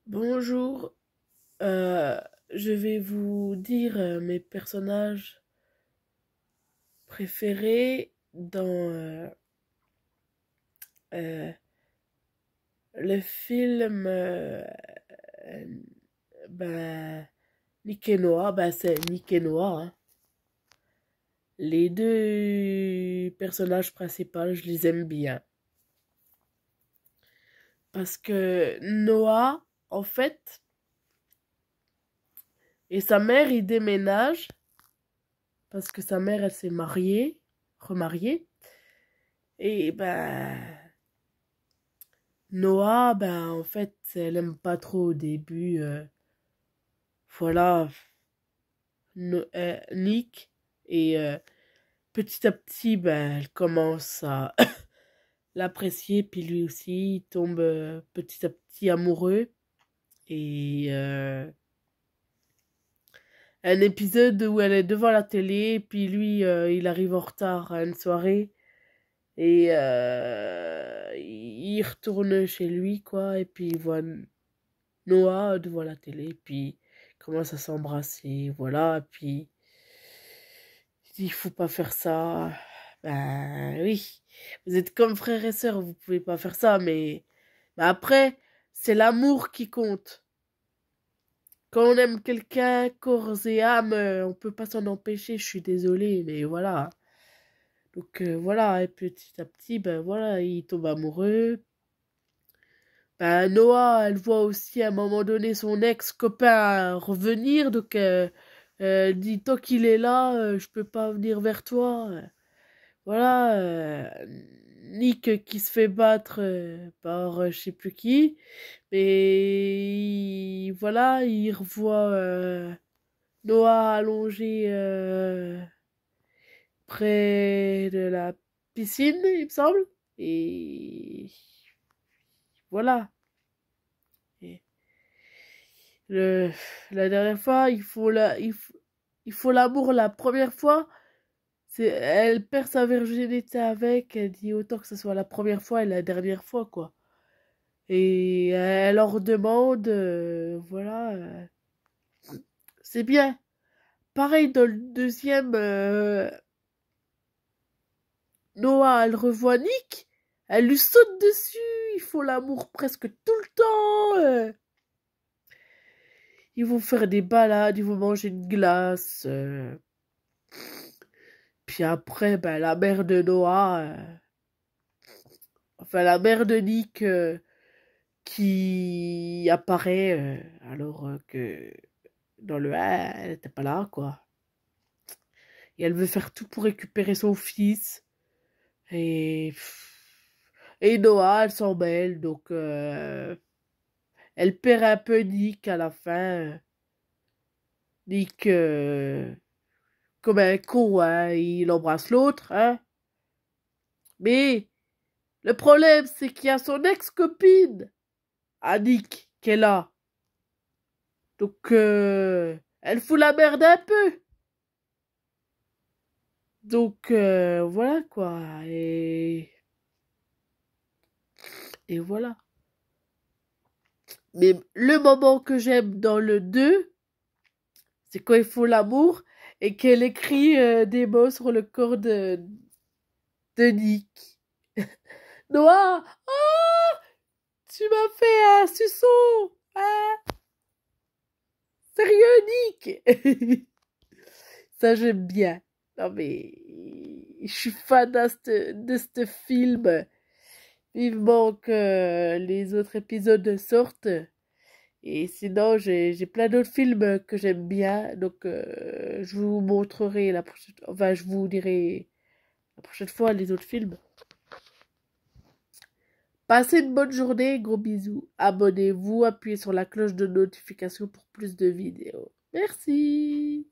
Bonjour, euh, je vais vous dire mes personnages préférés dans euh, le film euh, ben, Nick et Noah. C'est Nick et Noah, hein. Les deux personnages principaux, je les aime bien. Parce que Noah, en fait, et sa mère, ils déménagent parce que sa mère, elle s'est mariée, remariée. Et Noah, en fait, elle aime pas trop au début. Voilà, Nick. Et petit à petit, elle commence à l'apprécier. Puis lui aussi, il tombe petit à petit amoureux. Et un épisode où elle est devant la télé. Puis lui, il arrive en retard à une soirée. Et il retourne chez lui, quoi. Et puis il voit Noah devant la télé, puis ils commencent à s'embrasser, voilà, puis il dit, il faut pas faire ça. Ben oui, vous êtes comme frères et sœurs, vous pouvez pas faire ça, mais après, c'est l'amour qui compte. Quand on aime quelqu'un, corps et âme, on peut pas s'en empêcher, je suis désolée, mais voilà. Donc voilà, et petit à petit, voilà, il tombe amoureux. Noah, elle voit aussi à un moment donné son ex-copain revenir, donc elle dit tant qu'il est là, je peux pas venir vers toi. Voilà, Nick qui se fait battre par je sais plus qui, mais voilà, il revoit Noah allongé près de la piscine, il me semble, et voilà. Et Le, la dernière fois, il faut l'amour la première fois. Elle perd sa virginité avec, elle dit autant que ce soit la première fois et la dernière fois, quoi. Et elle leur demande, voilà, c'est bien. Pareil dans le deuxième, Noah, elle revoit Nick, elle lui saute dessus, il faut l'amour presque tout le temps. Ils vont faire des balades, ils vont manger une glace. Puis après, la mère de Noah, enfin la mère de Nick qui apparaît alors que dans le 1, elle n'était pas là, quoi. Et elle veut faire tout pour récupérer son fils. Et, et Noah, elle s'en mêle, donc elle perd un peu Nick à la fin. Nick, comme un con, hein, il embrasse l'autre, hein. Mais le problème, c'est qu'il y a son ex-copine, Annick, qui est là. Donc, elle fout la merde un peu. Donc, voilà, quoi. Et voilà. Mais le moment que j'aime dans le 2, c'est quand ils font l'amour et qu'elle écrit des mots sur le corps de Nick. Noah, oh, tu m'as fait un suçon. Ah, sérieux, Nick. Ça, j'aime bien. Non, mais je suis fan de ce film. Vivement que les autres épisodes sortent. Et sinon, j'ai plein d'autres films que j'aime bien. Donc, je vous montrerai la prochaine... Enfin, je vous dirai la prochaine fois les autres films. Passez une bonne journée. Gros bisous. Abonnez-vous. Appuyez sur la cloche de notification pour plus de vidéos. Merci.